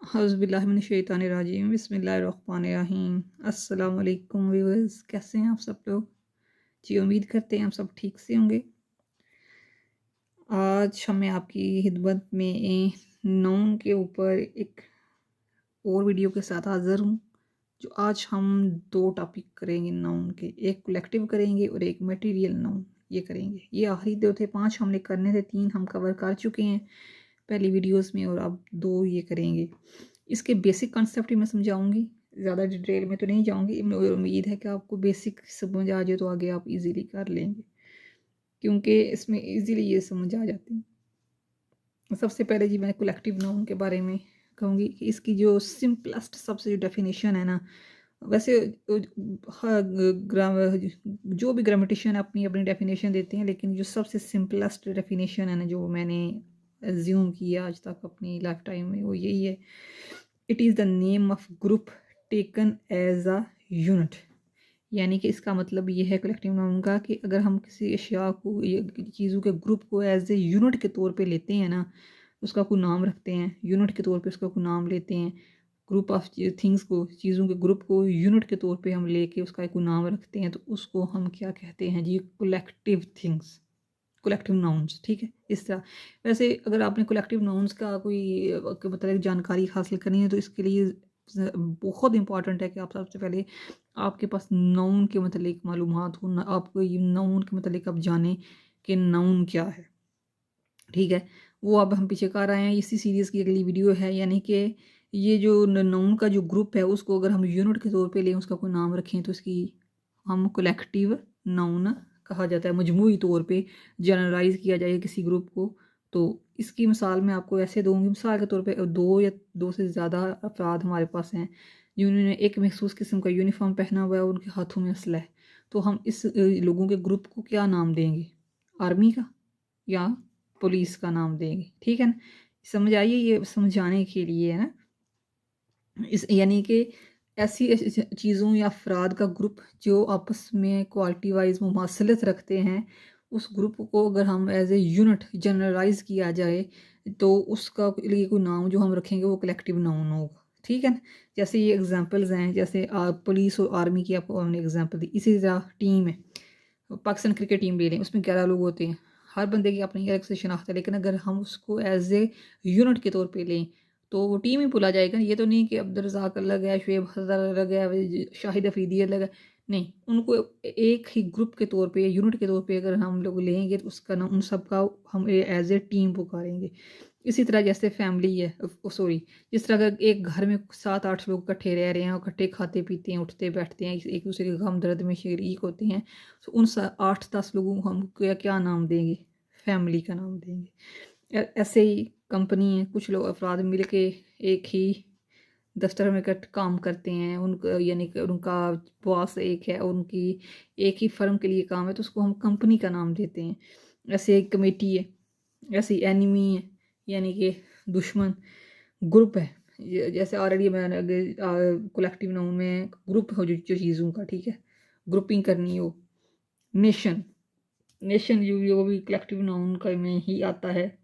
हौज़ुबिल्लाहिमिनश्शैतानिर्रजीम बिस्मिल्लाहिर्रहमानिर्रहीम। अस्सलाम वालेकुम व्यूअर्स, कैसे हैं आप सब लोग? जी उम्मीद करते हैं आप सब ठीक से होंगे। आज मैं आपकी खिदमत में नौन के ऊपर एक और वीडियो के साथ हाज़िर हूँ। जो आज हम दो टॉपिक करेंगे नाउन के, एक कलेक्टिव करेंगे और एक मटेरियल नाउन ये करेंगे। ये आखिरी दो थे, 5 हमने करने थे, 3 हम कवर कर चुके हैं पहली वीडियोस में और अब 2 ये करेंगे। इसके बेसिक कॉन्सेप्ट ही मैं समझाऊंगी, ज़्यादा डिटेल में तो नहीं जाऊंगी। उम्मीद है कि आपको बेसिक समझ आ जाए तो आगे आप इजीली कर लेंगे, क्योंकि इसमें इजीली ये समझ आ जाती है। सबसे पहले जी मैं कलेक्टिव नाउन के बारे में कहूँगी कि इसकी जो सिंपलेस्ट सबसे जो डेफिनेशन है ना, वैसे हर जो भी ग्रामेटिशियन अपनी अपनी डेफिनेशन देते हैं, लेकिन जो सबसे सिंपलेस्ट डेफिनेशन है ना, जो मैंने एज्यूम किया आज तक अपनी लाइफ टाइम में, वो यही है। It is the name of group taken as a unit. यानी कि इसका मतलब ये है कलेक्टिव नाउन का कि अगर हम किसी अशिया को, चीज़ों के ग्रुप को एज ए यूनिट के तौर पे लेते हैं ना, उसका कोई नाम रखते हैं, यूनिट के तौर पे उसका कोई नाम लेते हैं, ग्रुप ऑफ थिंग्स को, चीज़ों के ग्रुप को यूनिट के तौर पे हम लेके उसका एक नाम रखते हैं, तो उसको हम क्या कहते हैं जी? Collective things, collective nouns. ठीक है, इस तरह। वैसे अगर आपने कलेक्टिव नाउन्स का कोई मतलब जानकारी हासिल करनी है, तो इसके लिए बहुत इंपॉर्टेंट है कि आप सबसे पहले आपके पास नाउन के मतलब मालूमात हो, आपको ये नाउन के मतलब आप जानें कि नाउन क्या है। ठीक है, वो अब हम पीछे कर आए हैं, इसी सीरीज़ की अगली वीडियो है। यानी कि ये जो नाउन का जो ग्रुप है, उसको अगर हम यूनिट के तौर पे लें, उसका कोई नाम रखें, तो इसकी हम कलेक्टिव नाउन कहा जाता है। मजमूई तौर पे जनरलाइज किया जाए किसी ग्रुप को, तो इसकी मिसाल मैं आपको ऐसे दूंगी। मिसाल के तौर पे दो या दो से ज़्यादा अफराद हमारे पास हैं जिन्होंने एक मखसूस किस्म का यूनिफॉर्म पहना हुआ है, उनके हाथों में असला है, तो हम इस लोगों के ग्रुप को क्या नाम देंगे? आर्मी का या पुलिस का नाम देंगे? ठीक है ना, समझ आइए, ये समझाने के लिए है ना। इस यानी कि ऐसी चीज़ों या अफराद का ग्रुप जो आपस में क्वालिटी वाइज मुमासलत रखते हैं, उस ग्रुप को अगर हम एज ए यूनिट जनरलाइज किया जाए, तो उसका लिए कोई नाम जो हम रखेंगे वो कलेक्टिव नाउन होगा। ठीक है ना, जैसे ये एग्जांपल्स हैं, जैसे पुलिस और आर्मी की आपको हमने एग्जांपल दी। इसी तरह टीम है, पाकिस्तान क्रिकेट टीम ले लें, उसमें 11 लोग होते हैं, हर बंदे की अपनी अलग से शनाख्त है, लेकिन अगर हम उसको एज ए यूनिट के तौर पे लें तो वो टीम ही बोला जाएगा। ये तो नहीं कि अब्दुल रज़ाक अलग है, शुएब हज़र अलग है, शाहिद अफरीदी अलग है, नहीं। उनको एक ही ग्रुप के तौर पे, यूनिट के तौर पे अगर हम लोग लेंगे, तो उसका नाम, उन सब का हम एज ए टीम पुकारेंगे। इसी तरह जैसे फैमिली है, सॉरी, जिस तरह अगर एक घर में 7-8 लोग इकट्ठे रह रहे हैं, इकट्ठे खाते पीते हैं, उठते बैठते हैं, एक दूसरे के गम दर्द में शरीक होते हैं, तो उन 8-10 लोगों को हम क्या क्या नाम देंगे? फैमिली का नाम देंगे। ऐसे ही कंपनी है, कुछ लोग अफराद मिल के एक ही दफ्तर में काम करते हैं, उनका यानी कि उनका बॉस एक है, उनकी एक ही फर्म के लिए काम है, तो उसको हम कंपनी का नाम देते हैं। ऐसे एक कमेटी है, ऐसे ही एनिमी है, यानी कि दुश्मन। ग्रुप है, जैसे ऑलरेडी मैंने कलेक्टिव नाउन में ग्रुप हो जो चीज़ों का, ठीक है, ग्रुपिंग करनी हो। नेशन, नेशन जो भी कलेक्टिव नाउन का में ही आता है।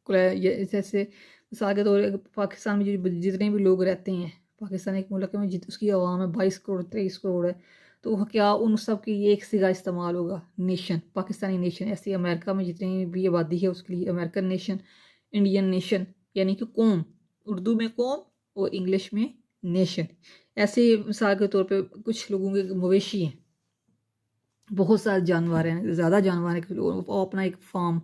जैसे मिसाल के तौर पर पाकिस्तान में जो जितने भी लोग रहते हैं, पाकिस्तान एक मुल्क में उसकी आवाम है 22 करोड़ 23 करोड़ है, तो क्या उन सब की ये एक सिगा इस्तेमाल होगा? Nation, Pakistani nation. ऐसे अमेरिका में जितनी भी आबादी है उसके लिए अमेरिकन नेशन, इंडियन नेशन, यानी कि कौम, उर्दू में कौम और इंग्लिश में नेशन। ऐसे मिसाल के तौर पर कुछ लोगों के मवेशी हैं, बहुत सारे जानवर हैं, ज़्यादा जानवर हैं, वो अपना एक फार्म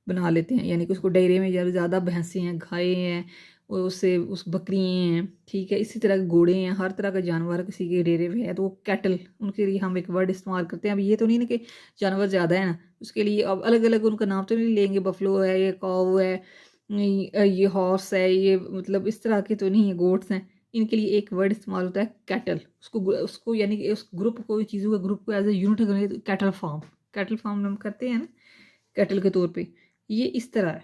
बना लेते हैं, यानी कि उसको डेयरी में जब ज़्यादा भैंसें हैं, गायें हैं, और उससे उस बकरियाँ हैं, ठीक है, इसी तरह के घोड़े हैं, हर तरह का जानवर किसी के डेरे में है, तो वो कैटल, उनके लिए हम एक वर्ड इस्तेमाल करते हैं। अब ये तो नहीं ना कि जानवर ज़्यादा है ना, उसके लिए अब अलग अलग उनका नाम तो नहीं लेंगे, बफलो है, ये काऊ है, ये हॉर्स है, ये मतलब इस तरह के तो नहीं है, गोट्स हैं। इनके लिए एक वर्ड इस्तेमाल होता है कैटल। उसको यानी कि उस ग्रुप को, चीज़ों के ग्रुप को एज ए यूनिट करें, कैटल फार्म, कैटल फार्म हम करते हैं ना कैटल के तौर पे। ये इस तरह है,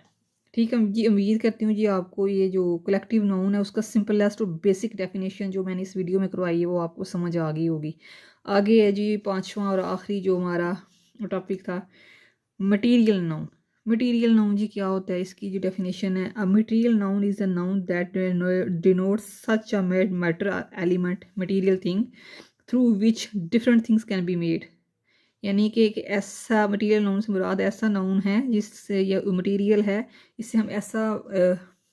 ठीक है जी। उम्मीद करती हूँ जी आपको ये जो कलेक्टिव नाउन है उसका सिंपलेस्ट और बेसिक डेफिनेशन जो मैंने इस वीडियो में करवाई है वो आपको समझ आ गई होगी। आगे है जी 5वां और आखिरी जो हमारा टॉपिक था, मटीरियल नाउन। मटीरियल नाउन जी क्या होता है, इसकी जो डेफिनेशन है, a material noun is a noun that denotes such a matter element material thing through which different things can be made. यानी कि एक ऐसा मटीरियल नाउन से मुराद ऐसा नाउन है जिससे, या मटीरियल है, इससे हम ऐसा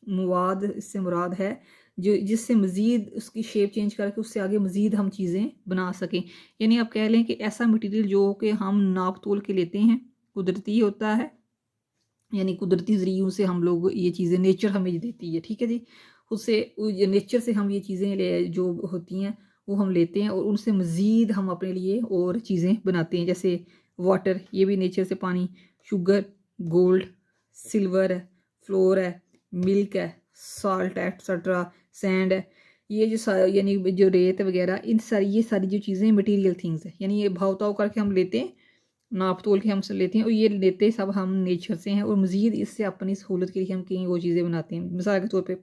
मवाद इससे मुराद है जो जिससे मज़ीद उसकी शेप चेंज करके उससे आगे मज़ीद हम चीज़ें बना सकें। यानी आप कह लें कि ऐसा मटीरियल जो कि हम नाप तोल के लेते हैं, कुदरती होता है, यानी कुदरती ज़रियों से हम लोग ये चीज़ें, नेचर हमें देती है, ठीक है जी। उससे नेचर से हम ये चीज़ें जो होती हैं वो हम लेते हैं और उनसे मज़ीद हम अपने लिए और चीज़ें बनाते हैं। जैसे वाटर, ये भी नेचर से पानी, शुगर, गोल्ड, सिल्वर है, फ्लोर है, मिल्क है, साल्ट है, एक्सेट्रा, सैंड है, ये जो यानी जो रेत वगैरह, ये सारी जो चीज़ें मटीरियल थिंग्स हैं। यानी ये भाव ताव करके हम लेते हैं, नाप तोल के हमसे लेते हैं, और ये लेते सब हम नेचर से हैं, और मज़ीद इससे अपनी सहूलत के लिए हम कहीं वो चीज़ें बनाते हैं। मिसाल के तौर पे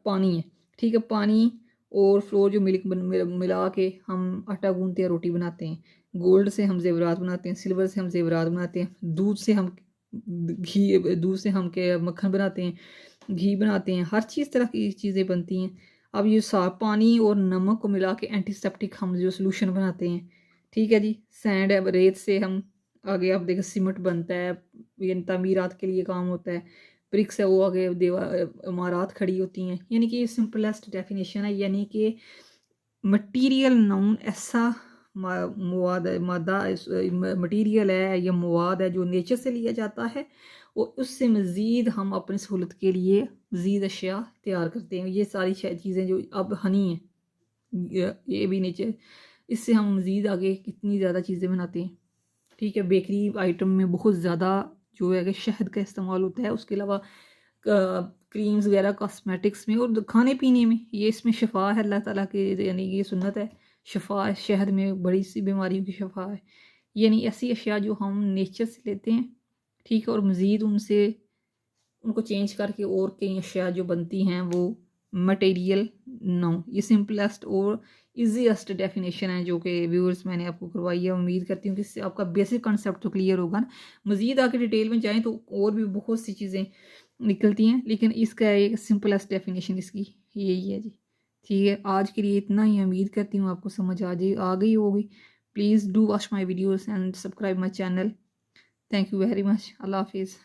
पानी है, ठीक है, पानी और फ्लोर जो मिला के हम आटा गूंदते हैं, रोटी बनाते हैं। गोल्ड से हम जेवरात बनाते हैं, सिल्वर से हम जेवरात बनाते हैं, दूध से हम के मक्खन बनाते हैं, घी बनाते हैं, हर चीज़ तरह की चीज़ें बनती हैं। अब ये पानी और नमक को मिला के एंटीसेप्टिक हम जो सोल्यूशन बनाते हैं, ठीक है जी। सैंड है, रेत से हम आगे आप देखें सीमेंट बनता है, ये तमीरात के लिए काम होता है। ब्रिक्स है, वो आगे इमारत खड़ी होती हैं। यानी कि ये सिंपलेस्ट डेफिनेशन है, यानी कि मटीरियल नाउन ऐसा मादा मटीरियल है या मवाद है जो नेचर से लिया जाता है, और उससे मज़ीद हम अपनी सहूलत के लिए मज़ीद अशिया तैयार करते हैं। ये सारी चीज़ें जो अब हनी है, ये भी नेचर, इससे हम मज़ीद आगे कितनी ज़्यादा चीज़ें बनाते हैं, ठीक है। बेकरी आइटम में बहुत ज़्यादा जो है कि शहद का इस्तेमाल होता है, उसके अलावा क्रीम्स वगैरह, कॉस्मेटिक्स में और खाने पीने में, ये इसमें शफा है अल्लाह ताला के, यानी ये सुन्नत है, शफा है, शहद में बड़ी सी बीमारियों की शफा है। यानी ऐसी अशिया जो हम नेचर से लेते हैं, ठीक है, और मज़ीद उनको चेंज करके और कई अशिया जो बनती हैं वो मटेरियल नाउन। ये सिंपलेस्ट और ईजीएस्ट डेफिनेशन है जो कि व्यूअर्स मैंने आपको करवाई है। उम्मीद करती हूँ कि इससे आपका बेसिक कंसेप्ट तो क्लियर होगा ना। मज़ीद आके डिटेल में जाएँ तो और भी बहुत सी चीज़ें निकलती हैं, लेकिन इसका एक सिंपलेस्ट डेफिनेशन इसकी यही है जी। ठीक है, आज के लिए इतना ही। उम्मीद करती हूँ आपको समझ आ गई होगी। Please do watch my videos and subscribe my channel. Thank you very much. अल्लाह हाफिज़।